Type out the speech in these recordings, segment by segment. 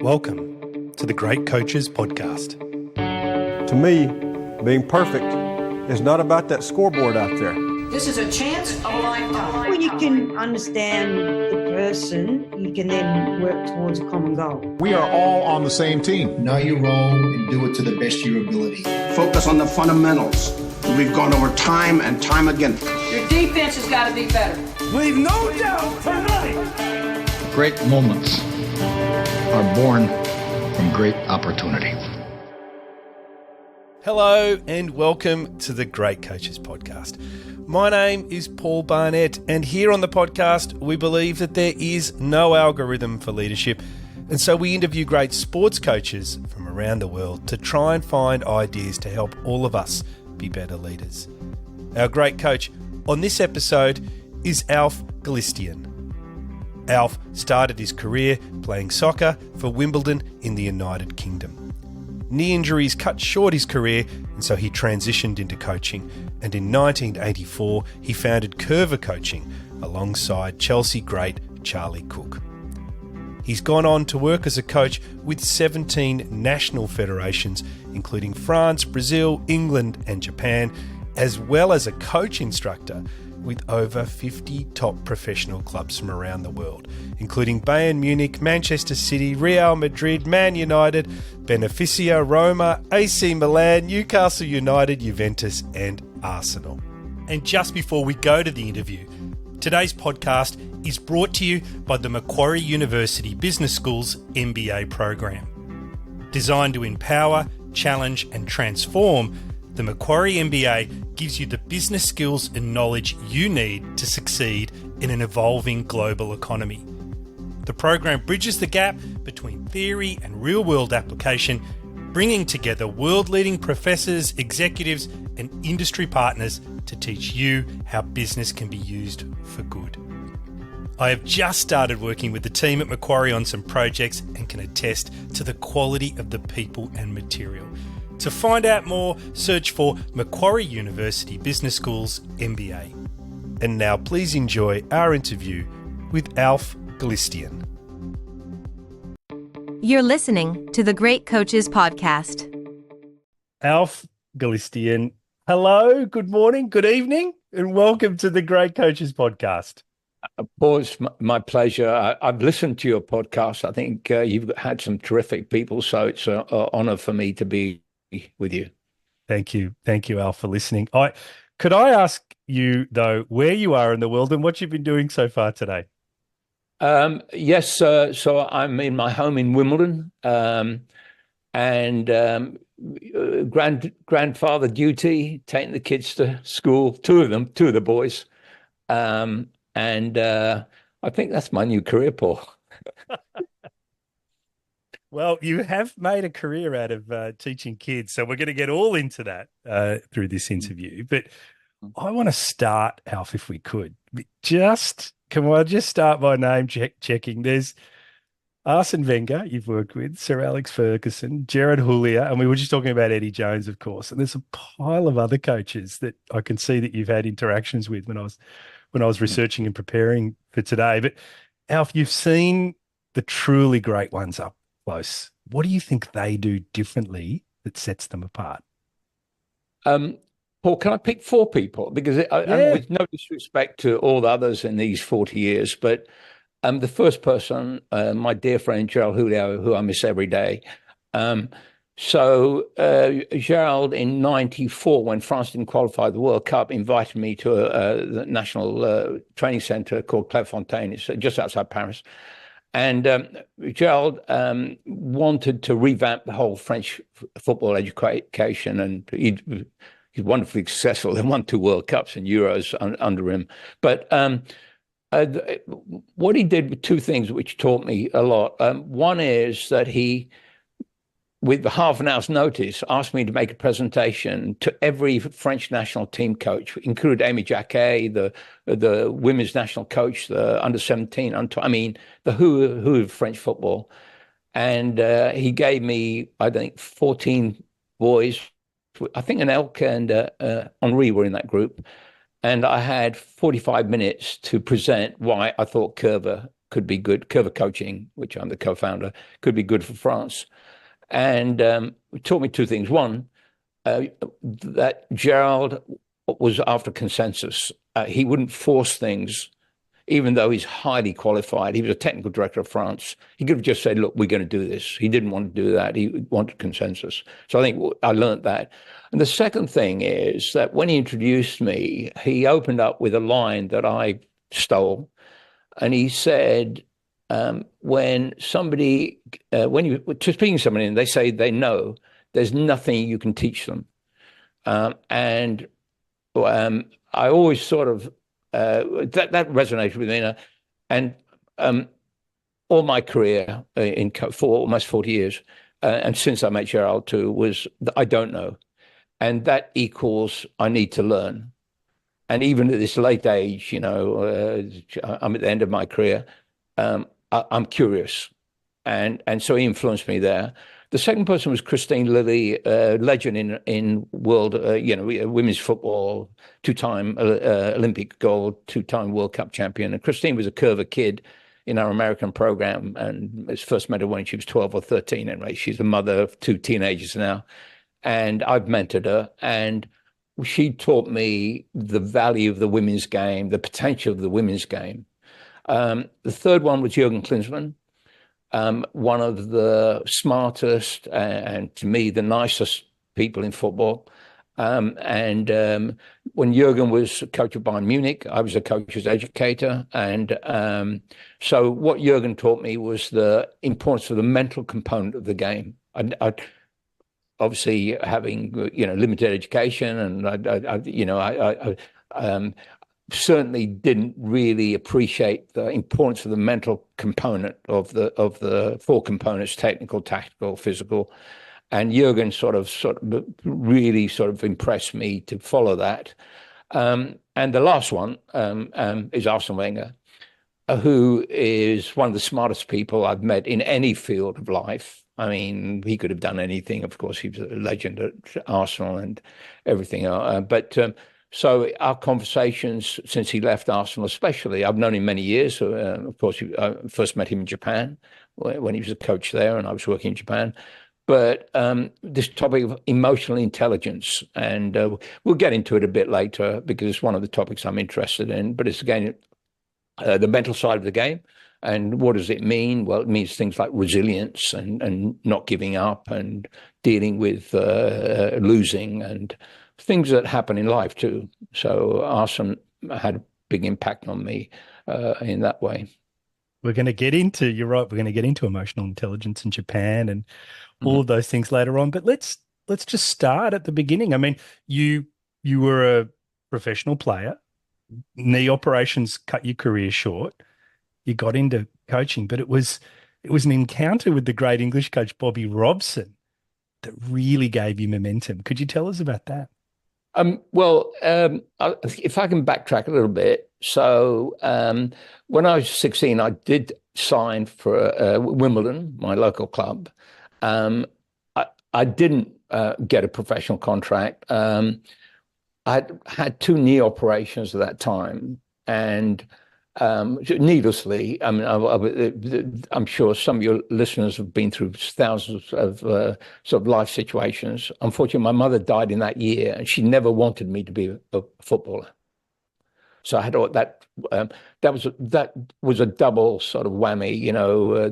Welcome to the Great Coaches Podcast. To me, being perfect is not about that scoreboard out there. This is a chance of a lifetime. When you can understand the person, you can then work towards a common goal. We are all on the same team. Know your role and do it to the best of your ability. Focus on the fundamentals. We've gone over time and time again. Your defense has got to be better. Leave no doubt tonight. Great moments are born from great opportunity. Hello and welcome to the Great Coaches Podcast. My name is Paul Barnett, and here on the podcast we believe that there is no algorithm for leadership, and so we interview great sports coaches from around the world to try and find ideas to help all of us be better leaders. Our great coach on this episode is Alf Galustian. Alf started his career playing soccer for Wimbledon in the United Kingdom. Knee injuries cut short his career, and so he transitioned into coaching, and in 1984 he founded Curva Coaching alongside Chelsea great Charlie Cook. He's gone on to work as a coach with 17 national federations, including France, Brazil, England and Japan, as well as a coach instructor with over 50 top professional clubs from around the world, including Bayern Munich, Manchester City, Real Madrid, Man United, Benfica, Roma, AC Milan, Newcastle United, Juventus and Arsenal. And just before we go to the interview, today's podcast is brought to you by the Macquarie University Business School's MBA program. Designed to empower, challenge and transform, the Macquarie MBA gives you the business skills and knowledge you need to succeed in an evolving global economy. The program bridges the gap between theory and real-world application, bringing together world-leading professors, executives and industry partners to teach you how business can be used for good. I have just started working with the team at Macquarie on some projects and can attest to the quality of the people and material. To find out more, search for Macquarie University Business School's MBA. And now please enjoy our interview with Alf Galustian. You're listening to the Great Coaches Podcast. Alf Galustian, hello, good morning, good evening, and welcome to the Great Coaches Podcast. Paul, it's my pleasure. I've listened to your podcast. I think you've had some terrific people, so it's an honor for me to be with you. Thank you, Alf, for listening. Could I ask you though where you are in the world and what you've been doing so far today? Yes, so I'm in my home in Wimbledon, and grandfather duty, taking the kids to school, two of the boys, and I think that's my new career, Paul. Well, you have made a career out of teaching kids, so we're going to get all into that through this interview. But I want to start, Alf, if we could. Can I just start by name checking? There's Arsene Wenger, you've worked with, Sir Alex Ferguson, Gerard Houllier, and we were just talking about Eddie Jones, of course. And there's a pile of other coaches that I can see that you've had interactions with when I was researching and preparing for today. But Alf, you've seen the truly great ones up close. What do you think they do differently that sets them apart? Paul, can I pick four people? Because with no disrespect to all the others in these 40 years, but the first person, my dear friend Gerald Houllier, who I miss every day. Gerald in 94, when France didn't qualify the World Cup, invited me to the national training centre called Clairefontaine. It's just outside Paris. And Gerald wanted to revamp the whole French football education, and he's wonderfully successful. They won 2 World Cups and Euros under him. But what he did with 2 things which taught me a lot. One is that he, with half an hour's notice, asked me to make a presentation to every French national team coach, including Amy Jacquet, the women's national coach, the under-17, the who of French football. And he gave me, I think, 14 boys. I think Anelka and Henri were in that group. And I had 45 minutes to present why I thought Curva could be good. Curve coaching, which I'm the co-founder, could be good for France. And it taught me two things. One, that Gerald was after consensus. He wouldn't force things, even though he's highly qualified. He was a technical director of France. He could have just said, look, we're going to do this. He didn't want to do that. He wanted consensus. So I think I learned that. And the second thing is that when he introduced me, he opened up with a line that I stole. And he said, when you're speaking to somebody and they say they know, there's nothing you can teach them. And I always sort of, that resonated with me. And all my career for almost 40 years, and since I met Gerald too, was I don't know. And that equals I need to learn. And even at this late age, I'm at the end of my career, I'm curious. And so he influenced me there. The second person was Christine Lilly, legend in world, women's football, two-time Olympic gold, two-time World Cup champion. And Christine was a curver kid in our American program, and first met her when she was 12 or 13. Anyway, she's the mother of two teenagers now. And I've mentored her, and she taught me the value of the women's game, the potential of the women's game. The third one was Jürgen Klinsmann. One of the smartest and to me the nicest people in football. When Jürgen was coach of Bayern Munich, I was a coach's educator. And so what Jürgen taught me was the importance of the mental component of the game. I obviously having limited education, and I certainly didn't really appreciate the importance of the mental component of the four components: technical, tactical, physical. And Jürgen sort of really impressed me to follow that. And the last one is Arsene Wenger, who is one of the smartest people I've met in any field of life. I mean, he could have done anything. Of course, he was a legend at Arsenal and everything. So our conversations since he left Arsenal, especially, I've known him many years. Of course, I first met him in Japan when he was a coach there, and I was working in Japan. But this topic of emotional intelligence, and we'll get into it a bit later because it's one of the topics I'm interested in. But it's, again, the mental side of the game. And what does it mean? Well, it means things like resilience and not giving up and dealing with losing and things that happen in life too. So Arsene had a big impact on me in that way. You're right, we're going to get into emotional intelligence in Japan and all of those things later on. But let's just start at the beginning. I mean, you were a professional player. Knee operations cut your career short. You got into coaching, but it was an encounter with the great English coach Bobby Robson that really gave you momentum. Could you tell us about that? If I can backtrack a little bit. So when I was 16, I did sign for Wimbledon, my local club. I didn't get a professional contract. I had two knee operations at that time, and needlessly, I mean, I'm sure some of your listeners have been through thousands of sort of life situations. Unfortunately, my mother died in that year, and she never wanted me to be a footballer. So I had all that. That was a double sort of whammy,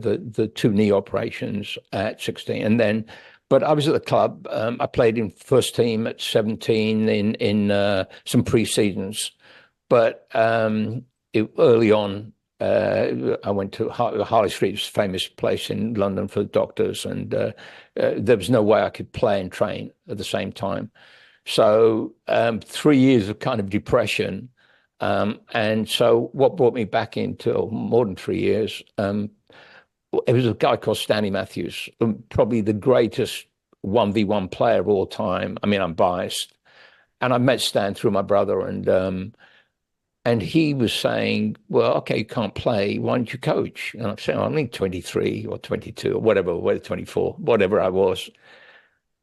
the two knee operations at 16, and then. But I was at the club. I played in first team at 17 in some pre-seasons, but. Early on, I went to Harley Street's famous place in London for doctors, and there was no way I could play and train at the same time. So 3 years of kind of depression. And so what brought me back into more than 3 years, it was a guy called Stanley Matthews, probably the greatest 1v1 player of all time. I mean, I'm biased. And I met Stan through my brother, and he was saying, well, okay, you can't play. Why don't you coach? And I'm saying, I'm only 23 or 22 or whatever, 24, whatever I was.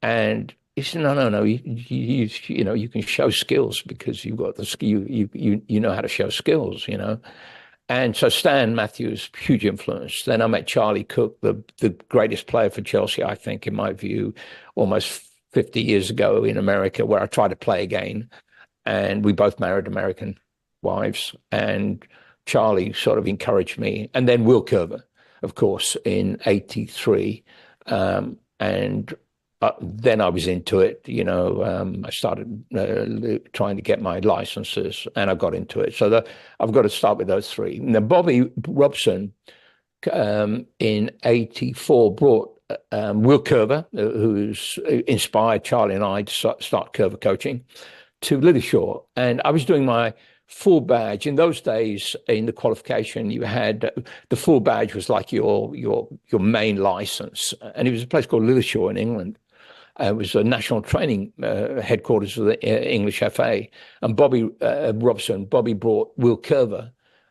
And he said, no, you can show skills because you've got the skill, you know how to show skills, And so Stan Matthews, huge influence. Then I met Charlie Cook, the greatest player for Chelsea, I think, in my view, almost 50 years ago in America, where I tried to play again. And we both married American wives. And Charlie sort of encouraged me. And then Will Curver, of course, in 83. And then I was into it. I started trying to get my licenses, and I got into it. So I've got to start with those three. Now, Bobby Robson in 84 brought Will Curver, who's inspired Charlie and I to start Curver coaching, to Lilleshall. And I was doing my full badge. In those days, in the qualification, you had the full badge was like your main license. And it was a place called Lilleshall in England. It was a national training headquarters of the English FA. And Bobby brought Will Curver,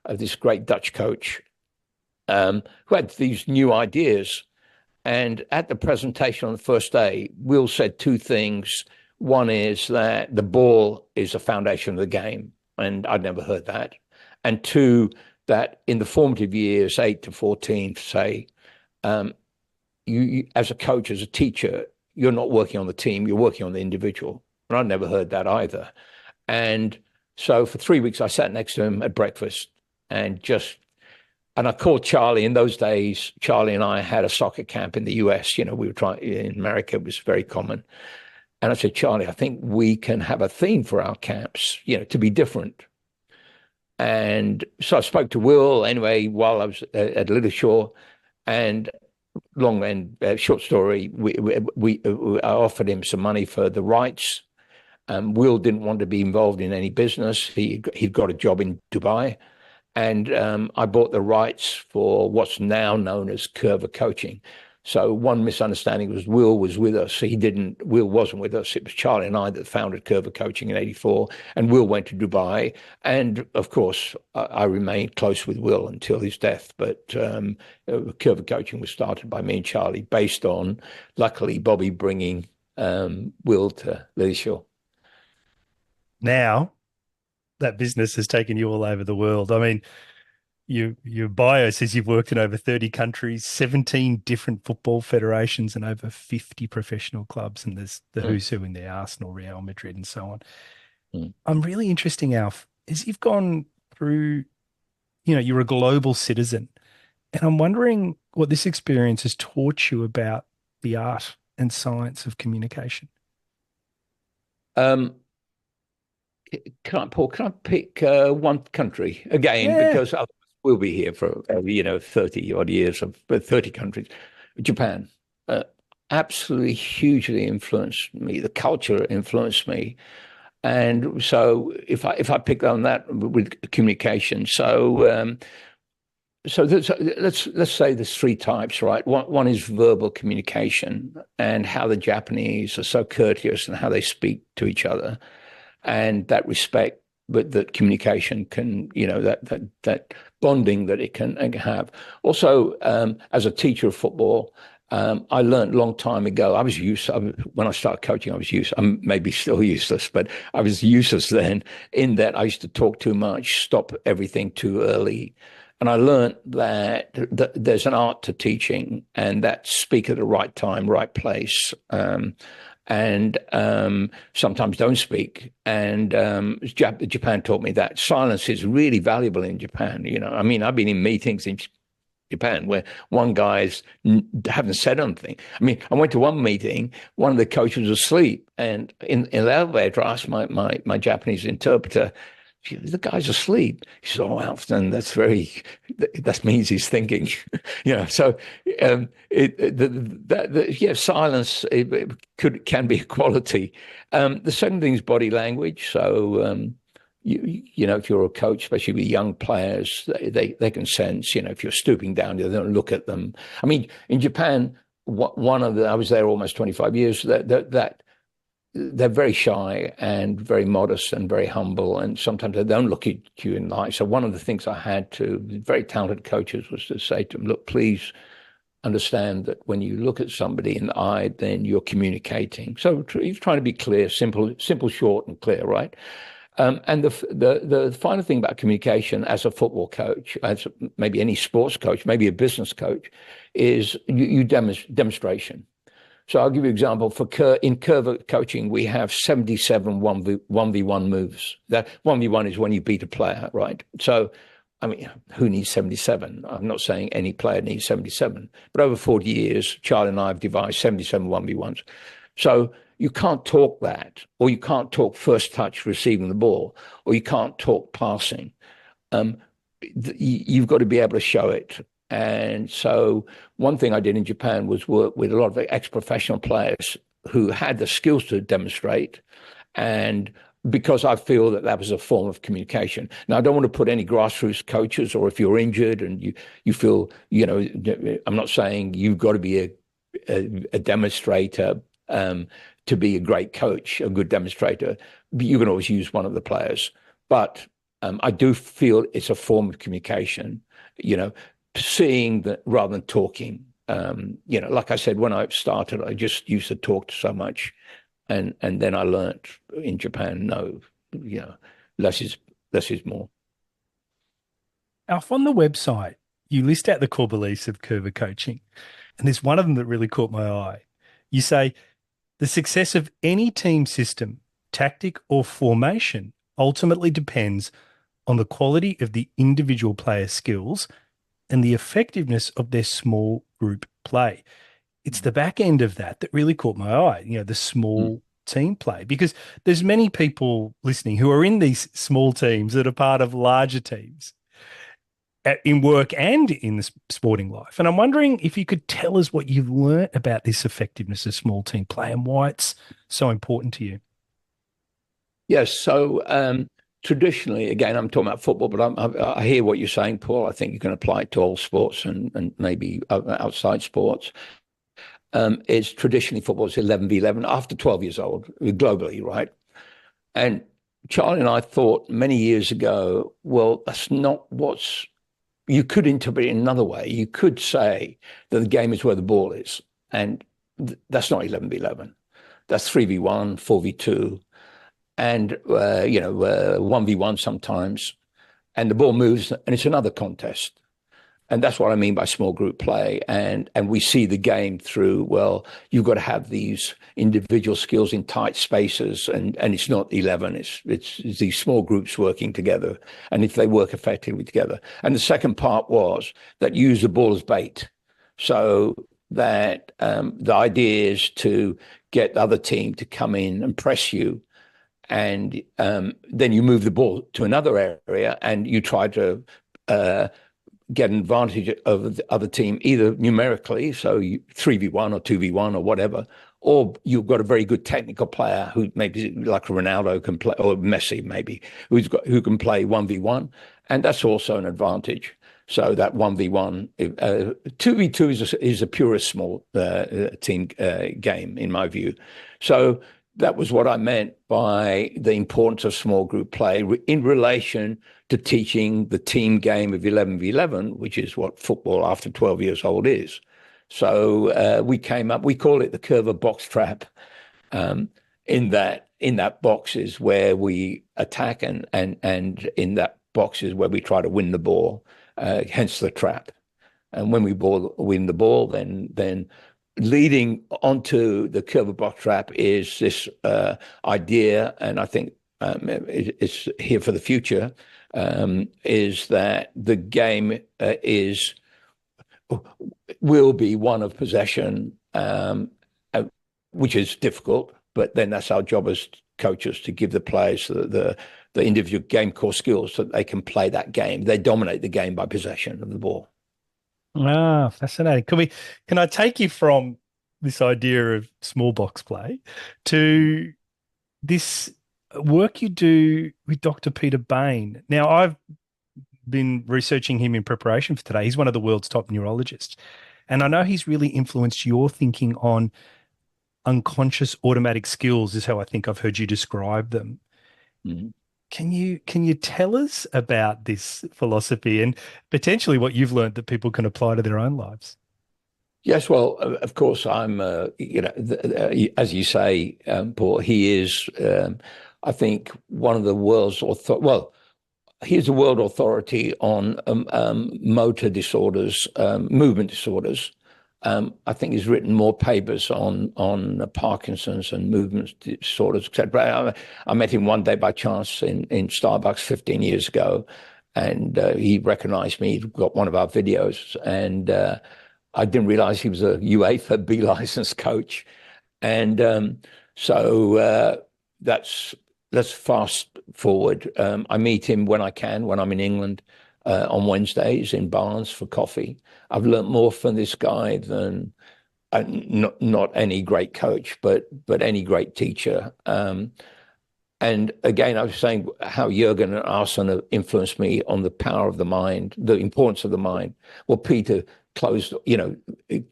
this great Dutch coach, who had these new ideas. And at the presentation on the first day, Will said two things. One is that the ball is the foundation of the game. And I'd never heard that. And two, that in the formative years, 8 to 14, say, you as a coach, as a teacher, you're not working on the team, you're working on the individual. And I'd never heard that either. And so for 3 weeks, I sat next to him at breakfast and I called Charlie. In those days, Charlie and I had a soccer camp in the US. We were trying, in America, it was very common. And I said, Charlie, I think we can have a theme for our camps, to be different. And so I spoke to Will anyway while I was at Lilleshall, and short story, I offered him some money for the rights. Will didn't want to be involved in any business. He'd got a job in Dubai, and I bought the rights for what's now known as Curver Coaching. So one misunderstanding was Will was with us. Will wasn't with us. It was Charlie and I that founded Curver Coaching in 84, and Will went to Dubai. And of course, I remained close with Will until his death. But Curver Coaching was started by me and Charlie based on, luckily, Bobby bringing Will to Lilleshall. Now, that business has taken you all over the world. I mean, your bio says you've worked in over 30 countries, 17 different football federations, and over 50 professional clubs. And there's the who's who in there, Arsenal, Real Madrid, and so on. I'm really interesting, Alf, is you've gone through, you're a global citizen. And I'm wondering what this experience has taught you about the art and science of communication. Can I pick one country again? Because we'll be here for 30 odd years of 30 countries. Japan absolutely hugely influenced me. The culture influenced me, and so if I pick on that with communication, so let's say there's three types, right? One is verbal communication, and how the Japanese are so courteous and how they speak to each other, and that respect. But that communication can, that bonding that it can have. Also, as a teacher of football, I learned a long time ago. When I started coaching, I was useless. I'm maybe still useless, but I was useless then. In that, I used to talk too much, stop everything too early, and I learned that there's an art to teaching, and that speak at the right time, right place. And sometimes don't speak. And Japan taught me that silence is really valuable in Japan. I've been in meetings in Japan where one guy's haven't said anything. I went to one meeting, one of the coaches was asleep, and in the elevator, I asked my Japanese interpreter, the guy's asleep. He said, "Oh, Alfton, that means he's thinking." So silence can be a quality. The second thing is body language. So if you're a coach, especially with young players, they can sense. If you're stooping down, they don't look at them. In Japan, I was there almost 25 years. That they're very shy and very modest and very humble, and sometimes they don't look at you in the eye. So one of the things I had to, very talented coaches, was to say to them, look, please understand that when you look at somebody in the eye, then you're communicating. So you're trying to be clear, simple, short and clear, right? And the final thing about communication as a football coach, as maybe any sports coach, maybe a business coach, is you demonstration. So I'll give you an example. In curve coaching, we have 77 1v1 moves. That 1v1 is when you beat a player, right? So, I mean, who needs 77? I'm not saying any player needs 77. But over 40 years, Charlie and I have devised 77 1v1s. So you can't talk that, or you can't talk first touch receiving the ball, or you can't talk passing. You've got to be able to show it. And so one thing I did in Japan was work with a lot of ex-professional players who had the skills to demonstrate, and because I feel that was a form of communication. Now, I don't want to put any grassroots coaches, or if you're injured and you feel, I'm not saying you've got to be a demonstrator to be a great coach, a good demonstrator. You can always use one of the players. But I do feel it's a form of communication, seeing that rather than talking. Like I said, when I started, I just used to talk so much. And then I learned in Japan, less is more. Alf, on the website, you list out the core beliefs of Curva coaching. And there's one of them that really caught my eye. You say, the success of any team system, tactic or formation ultimately depends on the quality of the individual player skills and the effectiveness of their small group play. It's the back end of that really caught my eye, the small team play, because there's many people listening who are in these small teams that are part of larger teams in work and in the sporting life. And I'm wondering if you could tell us what you've learned about this effectiveness of small team play and why it's so important to you. Yes. So traditionally, again, I'm talking about football, but I hear what you're saying, Paul. I think you can apply it to all sports and maybe outside sports. It's traditionally football is 11v11 after 12 years old globally, right? And Charlie and I thought many years ago, well, that's not you could interpret it another way. You could say that the game is where the ball is, and that's not 11v11. That's 3v1, 4v2, and 1v1 sometimes, and the ball moves, and it's another contest. And that's what I mean by small group play. And we see the game through, well, you've got to have these individual skills in tight spaces, and it's not 11, it's these small groups working together, and if they work effectively together. And the second part was that you use the ball as bait. So that the idea is to get the other team to come in and press you, and then you move the ball to another area and you try to get an advantage of the other team, either numerically, so 3v1 or 2v1 or whatever, or you've got a very good technical player who maybe like Ronaldo can play, or Messi maybe, who can play 1v1, and that's also an advantage. So that 1v1, 2v2 is a purest small team game, in my view. So that was what I meant by the importance of small group play in relation to teaching the team game of 11v11, which is what football after 12 years old is. So we call it the Curva box trap. In that box is where we attack, and in that box is where we try to win the ball, hence the trap. And when we win the ball, then leading onto the Curva box trap is this idea, and I think it's here for the future, is that the game will be one of possession, which is difficult, but then that's our job as coaches to give the players the individual game core skills so that they can play that game. They dominate the game by possession of the ball. Ah, fascinating. Can I take you from this idea of small box play to this work you do with Dr. Peter Bain? Now, I've been researching him in preparation for today. He's one of the world's top neurologists. And I know he's really influenced your thinking on unconscious automatic skills, is how I think I've heard you describe them. Mm-hmm. Can you tell us about this philosophy and potentially what you've learned that people can apply to their own lives? Yes, well, of course, I'm, as you say, Paul, he is I think one of the world's he's a world authority on motor disorders, movement disorders. I think he's written more papers on Parkinson's and movement disorders, etc. I met him one day by chance in Starbucks 15 years ago, and he recognized me. He got one of our videos, and I didn't realize he was a UEFA B license coach. And so let's fast forward. I meet him when I can, when I'm in England, on Wednesdays in Barnes for coffee. I've learned more from this guy than not any great coach, but any great teacher. And again, I was saying how Jurgen and Arsene have influenced me on the power of the mind, the importance of the mind. Well, Peter closed,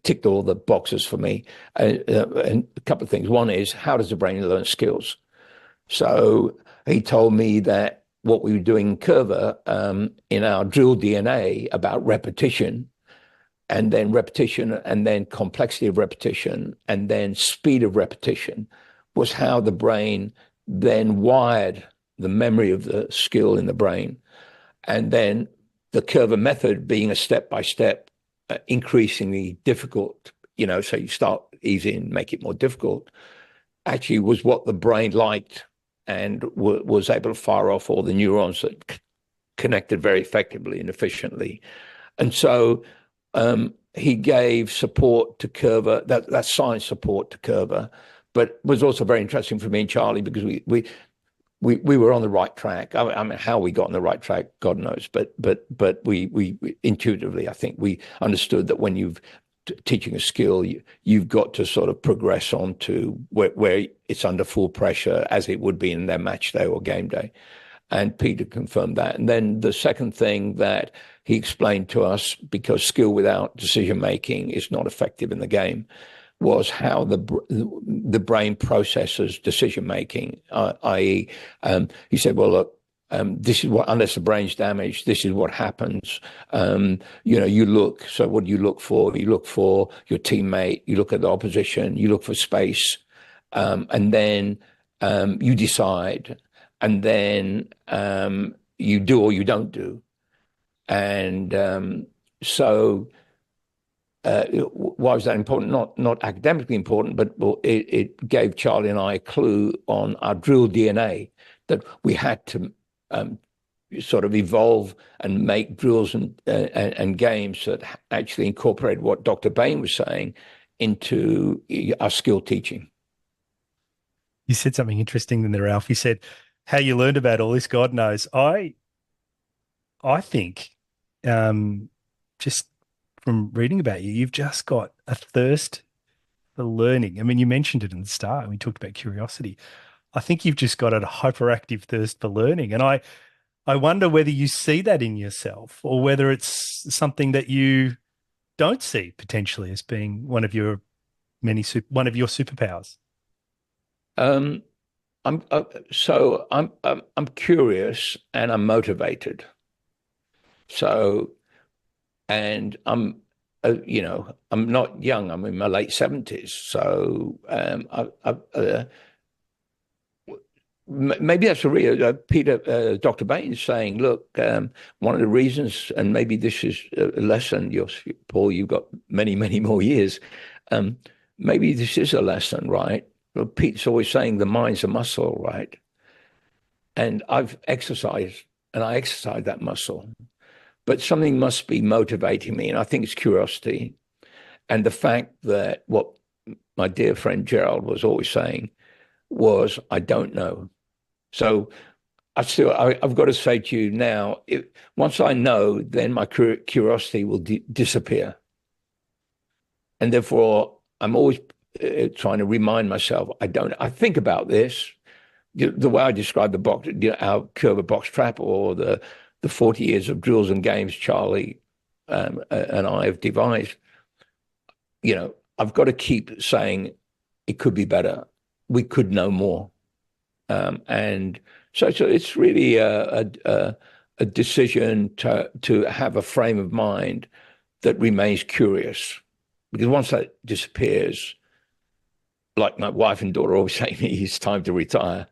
ticked all the boxes for me. And a couple of things. One is, how does the brain learn skills? So he told me that what we were doing in Curva in our drill DNA about repetition, and then complexity of repetition, and then speed of repetition, was how the brain then wired the memory of the skill in the brain. And then the Curva method being a step-by-step, increasingly difficult, so you start easy and make it more difficult, actually was what the brain liked, and was able to fire off all the neurons that connected very effectively and efficiently. And so he gave support to Curva, that science support to Curva, but was also very interesting for me and Charlie, because we were on the right track. I mean, how we got on the right track, God knows. But we intuitively, I think we understood that when you've teaching a skill, you've got to sort of progress on to where it's under full pressure, as it would be in their match day or game day. And Peter confirmed that. And then the second thing that he explained to us, because skill without decision-making is not effective in the game, was how the brain processes decision-making, i.e., he said, well, look, this is what, unless the brain's damaged, this is what happens. You look, so what do you look for? You look for your teammate, you look at the opposition, you look for space, and then you decide, and then you do or you don't do. And so why was that important? Not academically important, but it gave Charlie and I a clue on our drill DNA, that we had to sort of evolve and make drills and games that actually incorporate what Dr. Bain was saying into our skill teaching. You said something interesting in there, Ralph. You said how you learned about all this, God knows. I think just from reading about you, you've just got a thirst for learning. I mean, you mentioned it in the start. We talked about curiosity. I think you've just got a hyperactive thirst for learning. And I wonder whether you see that in yourself, or whether it's something that you don't see potentially as being one of your superpowers. I'm curious and I'm motivated. So, and I'm not young. I'm in my late 70s. So maybe that's a real Peter, Dr. Bain is saying, look, one of the reasons, and maybe this is a lesson, Paul, you've got many, many more years. Maybe this is a lesson, right? Well, Pete's always saying the mind's a muscle, right? And I've exercised, and I exercise that muscle. But something must be motivating me, and I think it's curiosity. And the fact that what my dear friend Gerald was always saying was, I don't know. So I've got to say to you now, once I know, then my curiosity will disappear. And therefore, I'm always trying to remind myself, I think about this, the way I describe the box, our Curva box trap, or the 40 years of drills and games Charlie and I have devised. I've got to keep saying it could be better. We could know more. And so it's really a decision to have a frame of mind that remains curious. Because once that disappears, like my wife and daughter always say to me, it's time to retire.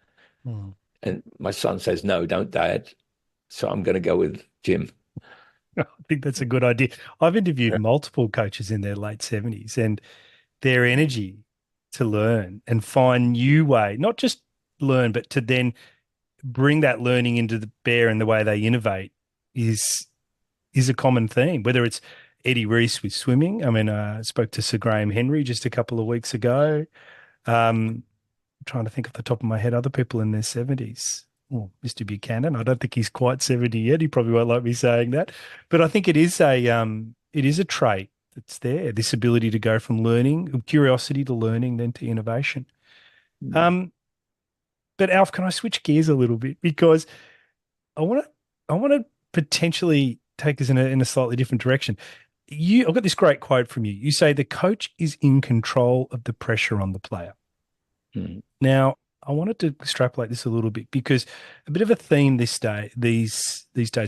And my son says, no, don't, Dad. So I'm going to go with Jim. I think that's a good idea. I've interviewed multiple coaches in their late 70s, and their energy to learn and find new way, not just learn, but to then bring that learning into the bear and the way they innovate is a common theme, whether it's Eddie Reese with swimming. I mean, I spoke to Sir Graham Henry just a couple of weeks ago. I'm trying to think off the top of my head, other people in their 70s. Oh, Mr. Buchanan. I don't think he's quite 70 yet. He probably won't like me saying that. But I think it is a trait that's there, this ability to go from learning, curiosity to learning, then to innovation. But Alf, can I switch gears a little bit? Because I want to potentially take us in a slightly different direction. I've got this great quote from you. You say the coach is in control of the pressure on the player. Now, I wanted to extrapolate this a little bit because a bit of a theme these days.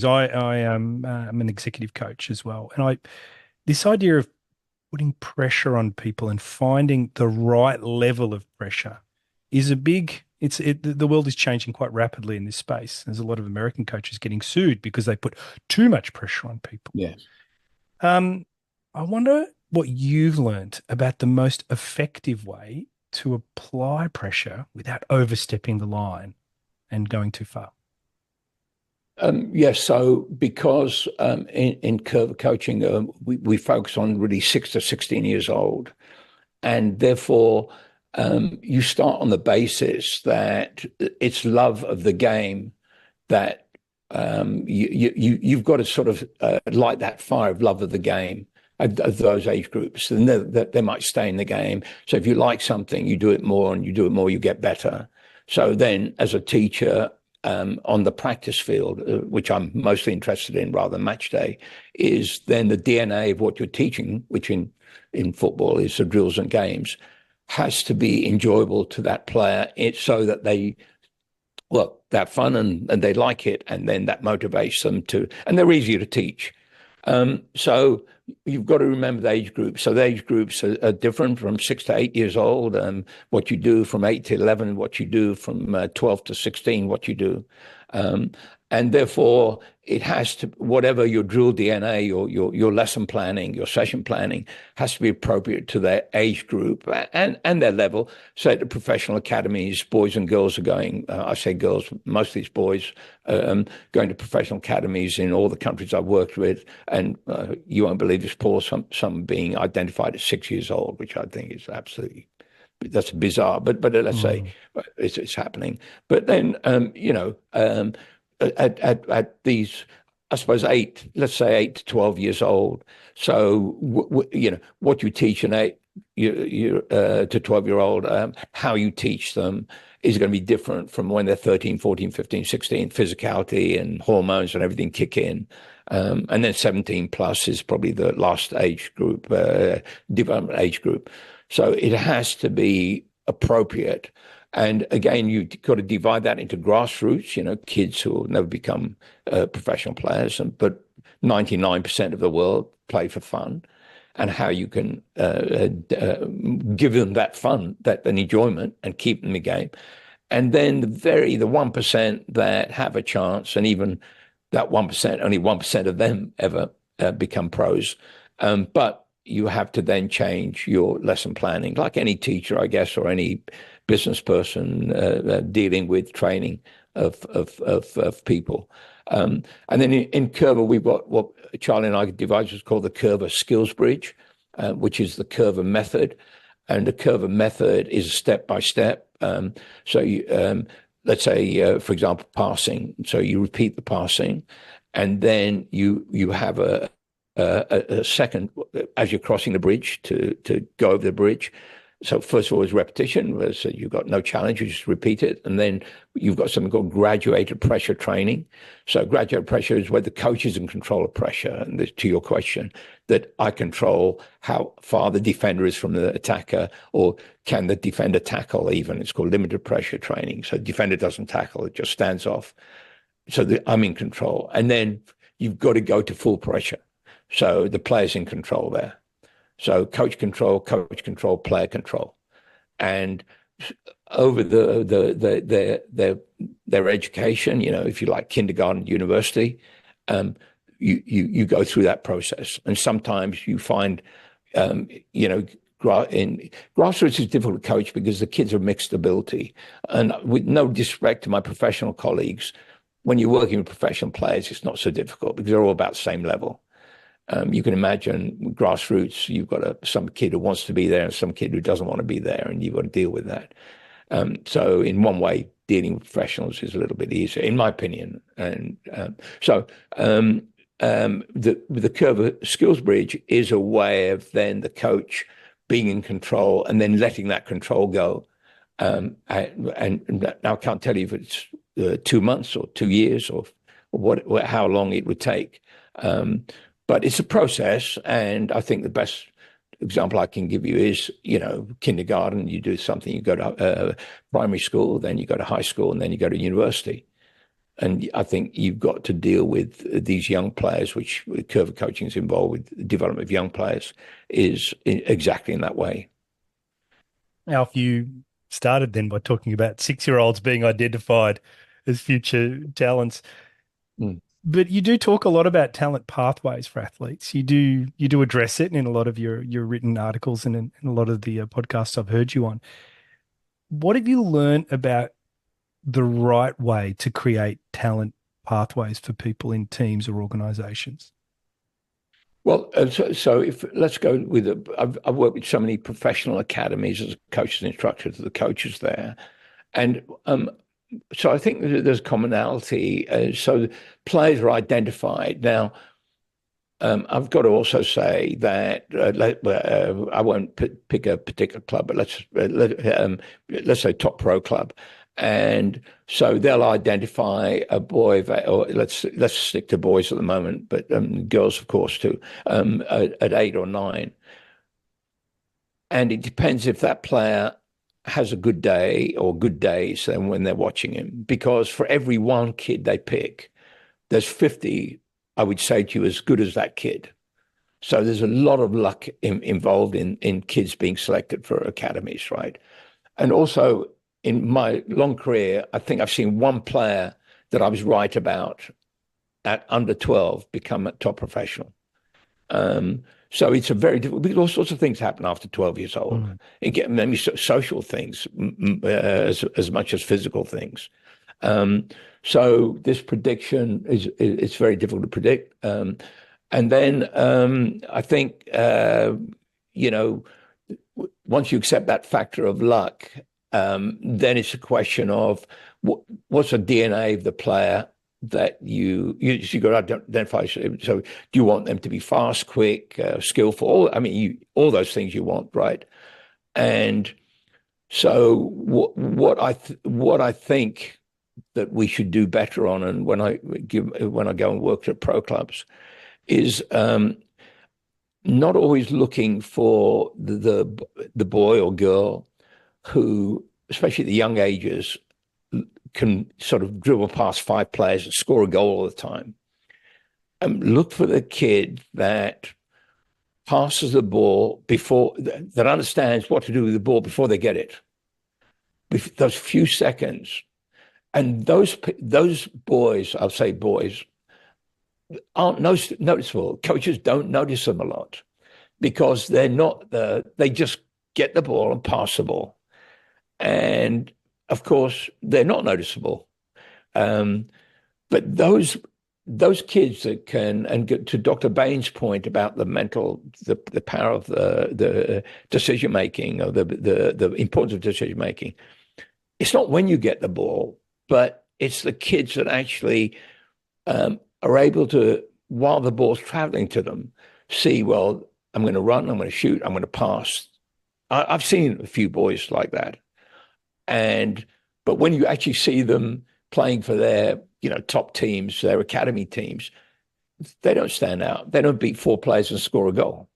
I am I'm an executive coach as well, and this idea of putting pressure on people and finding the right level of pressure is a big. The world is changing quite rapidly in this space. There's a lot of American coaches getting sued because they put too much pressure on people. Yes. I wonder what you've learned about the most effective way to apply pressure without overstepping the line and going too far. Yes. So because in curve coaching, we focus on really 6 to 16 years old. And therefore, you start on the basis that it's love of the game that you've got to sort of light that fire of love of the game of those age groups, and they might stay in the game. So if you like something, you do it more, and you do it more, you get better. So then, as a teacher on the practice field, which I'm mostly interested in rather than match day, is then the DNA of what you're teaching, which in football is the drills and games, has to be enjoyable to that player, so that they have fun and they like it, and then that motivates them and they're easier to teach. So you've got to remember the age groups. So the age groups are different from 6 to 8 years old, what you do from 8 to 11, what you do from 12 to 16, what you do. And therefore, it has to, whatever your drill DNA, your lesson planning, your session planning, has to be appropriate to their age group and their level. So the professional academies, boys and girls are going, I say girls, most of these boys, going to professional academies in all the countries I've worked with. And you won't believe this, Paul, some being identified at 6 years old, which I think is that's bizarre, but let's say it's happening. But then, at these, I suppose, let's say 8 to 12 years old. So, what you teach an 8 to 12-year-old, how you teach them is going to be different from when they're 13, 14, 15, 16. Physicality and hormones and everything kick in. And then 17 plus is probably the last age group, development age group. So it has to be appropriate. And again, you've got to divide that into grassroots, kids who will never become professional players, but 99% of the world play for fun, and how you can give them that fun, that an enjoyment, and keep them in the game. And then the 1% that have a chance, and even that 1%, only 1% of them ever become pros. But you have to then change your lesson planning, like any teacher, I guess, or any business person dealing with training of people. And then in Curva, we've got what Charlie and I devised was called the Curva Skills Bridge, which is the Curva method. And the Curva method is a step-by-step. So you, let's say, for example, passing. So you repeat the passing, and then you have a second as you're crossing the bridge to go over the bridge. So first of all is repetition. So you've got no challenge, you just repeat it. And then you've got something called graduated pressure training. So graduated pressure is where the coach is in control of pressure. And to your question, that I control how far the defender is from the attacker, or can the defender tackle even? It's called limited pressure training. So the defender doesn't tackle, it just stands off. So I'm in control. And then you've got to go to full pressure. So the player's in control there. So coach control, player control. And over their education, if you like, kindergarten, university, you go through that process. And sometimes you find, grassroots is difficult to coach because the kids are mixed ability. And with no disrespect to my professional colleagues, when you're working with professional players, it's not so difficult because they're all about the same level. You can imagine grassroots, you've got some kid who wants to be there and some kid who doesn't want to be there, and you've got to deal with that. So in one way, dealing with professionals is a little bit easier, in my opinion. And the curve of skills bridge is a way of then the coach being in control and then letting that control go. And now I can't tell you if it's 2 months or 2 years or how long it would take. But it's a process, and I think the best example I can give you is, kindergarten. You do something, you go to primary school, then you go to high school, and then you go to university. And I think you've got to deal with these young players, which curve of coaching is involved with the development of young players, is exactly in that way. Alf, you started then by talking about 6-year-olds being identified as future talents. Mm. But you do talk a lot about talent pathways for athletes. You do address it in a lot of your written articles and in a lot of the podcasts I've heard you on. What have you learned about the right way to create talent pathways for people in teams or organizations? Well, so if let's go with I've worked with so many professional academies as a coach and instructor to the coaches there, and so I think there's commonality. So players are identified. Now, I've got to also say that I won't pick a particular club, but let's say top pro club, and so they'll identify a boy, or let's stick to boys at the moment, but girls, of course, too, at 8 or 9, and it depends if that player has a good day or good days and when they're watching him, because for every one kid they pick, there's 50, I would say to you, as good as that kid. So there's a lot of luck involved in kids being selected for academies, right? And also in my long career, I think I've seen one player that I was right about at under 12 become a top professional. So it's a very difficult, because all sorts of things happen after 12 years old. Maybe social things as much as physical things. So this prediction it's very difficult to predict. And then I think, once you accept that factor of luck, then it's a question of what's the DNA of the player that you got to identify. So do you want them to be fast, quick, skillful? All those things you want, right? And so what I think that we should do better on, and when I go and work at pro clubs, is not always looking for the boy or girl who, especially at the young ages, can sort of dribble past 5 players and score a goal all the time. Look for the kid that passes the ball that understands what to do with the ball before they get it. Those few seconds. And those boys, I'll say boys, aren't noticeable. Coaches don't notice them a lot because they're not they just get the ball and pass the ball. And of course, they're not noticeable. But those kids that can, and get to Dr. Bain's point about the power of the decision making, or the importance of decision making, it's not when you get the ball, but it's the kids that actually are able to, while the ball's traveling to them, see, well, I'm going to run, I'm going to shoot, I'm going to pass. I've seen a few boys like that. But when you actually see them playing for their, top teams, their academy teams, they don't stand out. They don't beat 4 players and score a goal.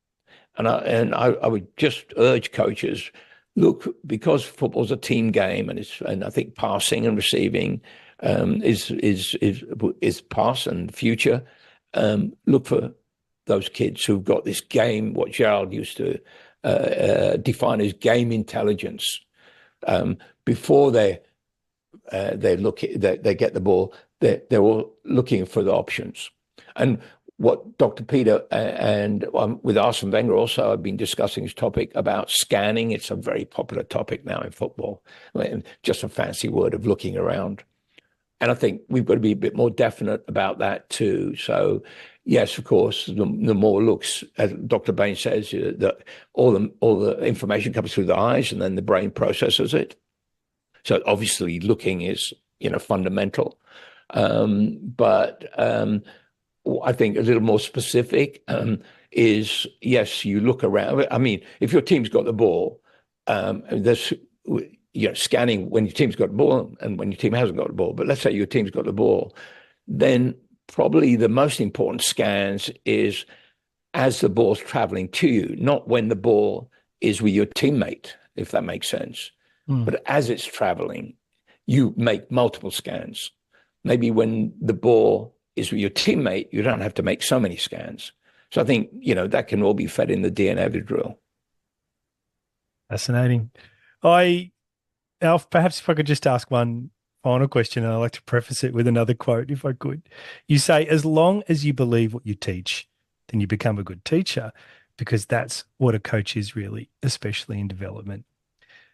And I would just urge coaches, look, because football's a team game, and I think passing and receiving is past and future. Look for those kids who've got this game, what Gerald used to define as game intelligence. Before they get the ball, they're all looking for the options. And what Dr. Peter and with Arsene Wenger also have been discussing this topic about scanning. It's a very popular topic now in football, just a fancy word of looking around. And I think we've got to be a bit more definite about that too. So, yes, of course, the more looks, as Dr. Bain says, that all the information comes through the eyes and then the brain processes it. So obviously looking is, fundamental. But I think a little more specific is, yes, you look around. I mean, if your team's got the ball, there's scanning when your team's got the ball and when your team hasn't got the ball. But let's say your team's got the ball, then probably the most important scans is as the ball's traveling to you, not when the ball is with your teammate, if that makes sense. But as it's traveling, you make multiple scans. Maybe when the ball is with your teammate, you don't have to make so many scans. So I think, that can all be fed in the DNA of the drill. Fascinating. Alf, perhaps if I could just ask one final question, and I'd like to preface it with another quote, if I could. You say, as long as you believe what you teach, then you become a good teacher, because that's what a coach is really, especially in development.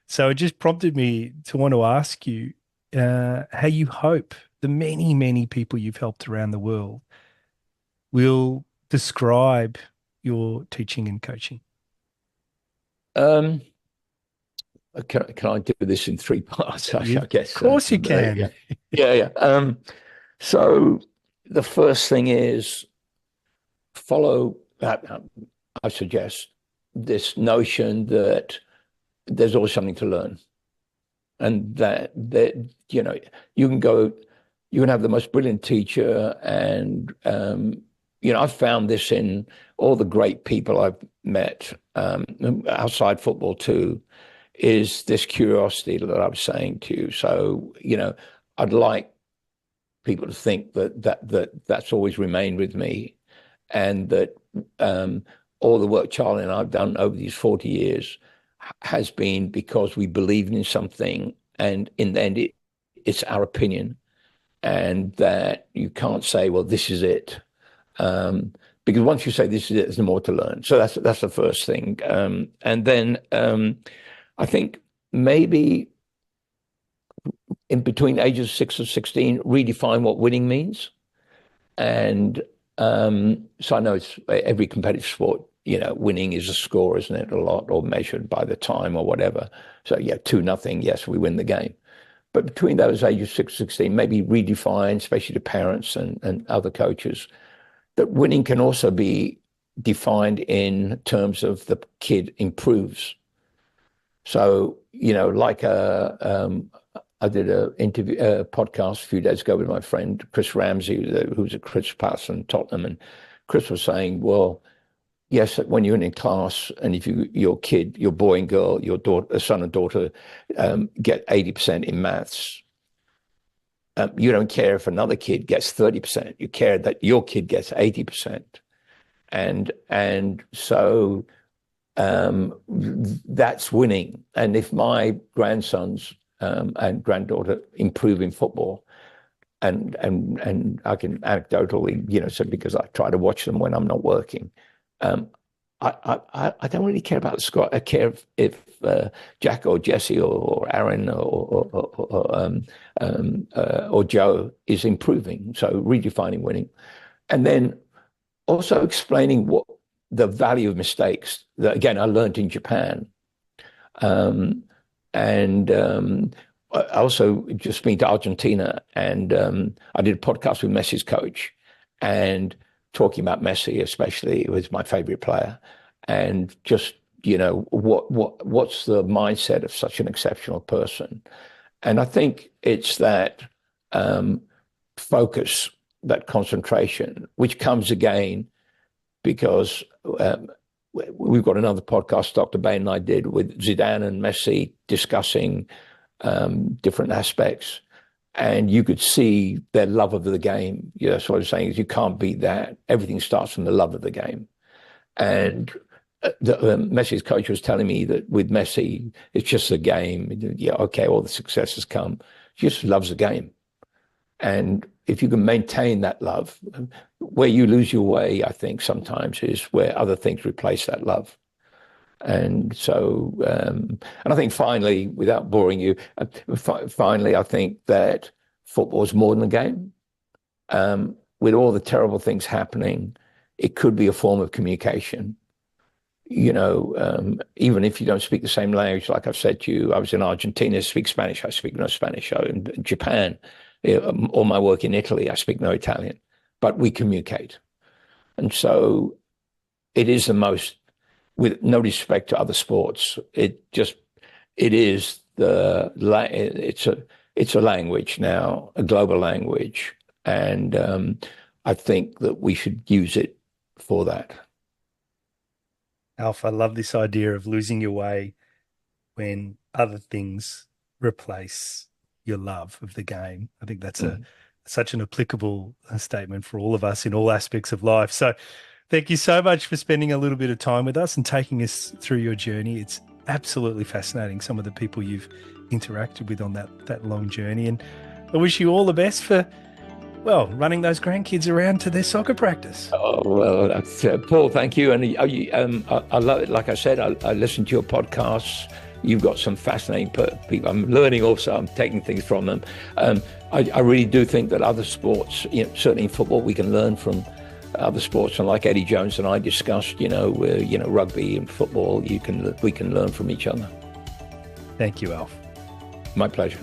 So it just prompted me to want to ask you how you hope the many, many people you've helped around the world will describe your teaching and coaching. Can I do this in 3 parts? I guess. Of course you can. Yeah. So the first thing is follow, I suggest, this notion that there's always something to learn. And that you can have the most brilliant teacher. And, I've found this in all the great people I've met outside football too, is this curiosity that I was saying to you. So, I'd like people to think that's always remained with me, and that all the work Charlie and I've done over these 40 years has been because we believed in something, and in the end it's our opinion, and that you can't say, well, this is it. Because once you say this is it, there's no more to learn. So that's the first thing. And then I think maybe in between ages 6 and 16, redefine what winning means. And so I know it's every competitive sport, winning is a score, isn't it? A lot, or measured by the time or whatever. So 2-0, yes, we win the game. But between those ages 6 and 16, maybe redefine, especially to parents and other coaches, that winning can also be defined in terms of the kid improves. So, like I did a podcast a few days ago with my friend Chris Ramsey, who's at Chris Patterson, Tottenham, and Chris was saying, well, yes, when you're in class and if your kid, your boy and girl, your daughter, son and daughter get 80% in maths, you don't care if another kid gets 30%. You care that your kid gets 80%. And so that's winning. And if my grandsons and granddaughter improve in football, and I can anecdotally, so because I try to watch them when I'm not working, I don't really care about the score. I care if Jack or Jesse or Aaron or Joe is improving. So redefining winning, and then also explaining what the value of mistakes that, again, I learned in Japan. And I also just been to Argentina, and I did a podcast with Messi's coach, and talking about Messi, especially, it was my favorite player, and just, what's the mindset of such an exceptional person. And I think it's that focus, that concentration, which comes again because we've got another podcast Dr. Bain and I did with Zidane and Messi discussing different aspects. And you could see their love of the game. That's what I'm saying, is you can't beat that. Everything starts from the love of the game. And Messi's coach was telling me that with Messi, it's just a game. Yeah, okay, all the successes come. He just loves the game. And if you can maintain that love, where you lose your way, I think sometimes is where other things replace that love. And so, and I think finally, without boring you, finally, I think that football is more than a game. With all the terrible things happening, it could be a form of communication. Even if you don't speak the same language, like I've said to you, I was in Argentina, I speak Spanish, I speak no Spanish. In Japan, all my work in Italy, I speak no Italian, but we communicate. And so it is the most, with no respect to other sports, it's a language now, a global language. And I think that we should use it for that. Alf, I love this idea of losing your way when other things replace your love of the game. I think that's such an applicable statement for all of us in all aspects of life. So thank you so much for spending a little bit of time with us and taking us through your journey. It's absolutely fascinating, some of the people you've interacted with on that long journey. And I wish you all the best for, running those grandkids around to their soccer practice. Oh, well, Paul, thank you. And I love it. Like I said, I listen to your podcasts. You've got some fascinating people. I'm learning also. I'm taking things from them. I really do think that other sports, certainly in football, we can learn from other sports. And like Eddie Jones and I discussed, rugby and football, we can learn from each other. Thank you, Alf. My pleasure.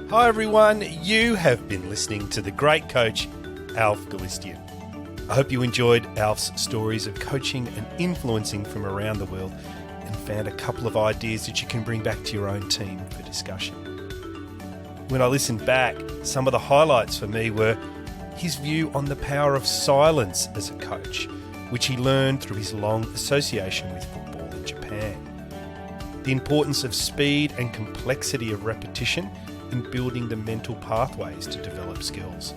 Hi, everyone. You have been listening to the great coach, Alf Galustian. I hope you enjoyed Alf's stories of coaching and influencing from around the world and found a couple of ideas that you can bring back to your own team for discussion. When I listened back, some of the highlights for me were his view on the power of silence as a coach, which he learned through his long association with football in Japan. The importance of speed and complexity of repetition in building the mental pathways to develop skills.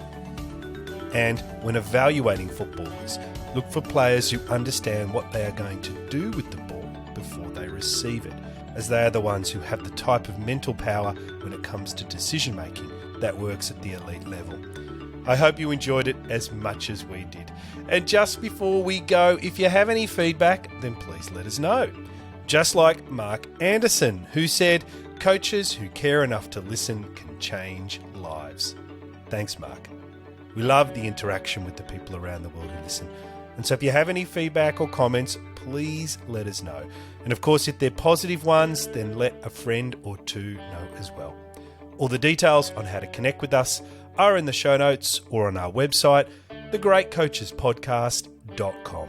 And when evaluating footballers, look for players who understand what they are going to do with the ball before they receive it, as they are the ones who have the type of mental power when it comes to decision making that works at the elite level. I hope you enjoyed it as much as we did. And just before we go, if you have any feedback, then please let us know. Just like Mark Anderson, who said, "Coaches who care enough to listen can change lives." Thanks, Mark. We love the interaction with the people around the world who listen. And so if you have any feedback or comments, please let us know. And of course, if they're positive ones, then let a friend or two know as well. All the details on how to connect with us are in the show notes or on our website, thegreatcoachespodcast.com.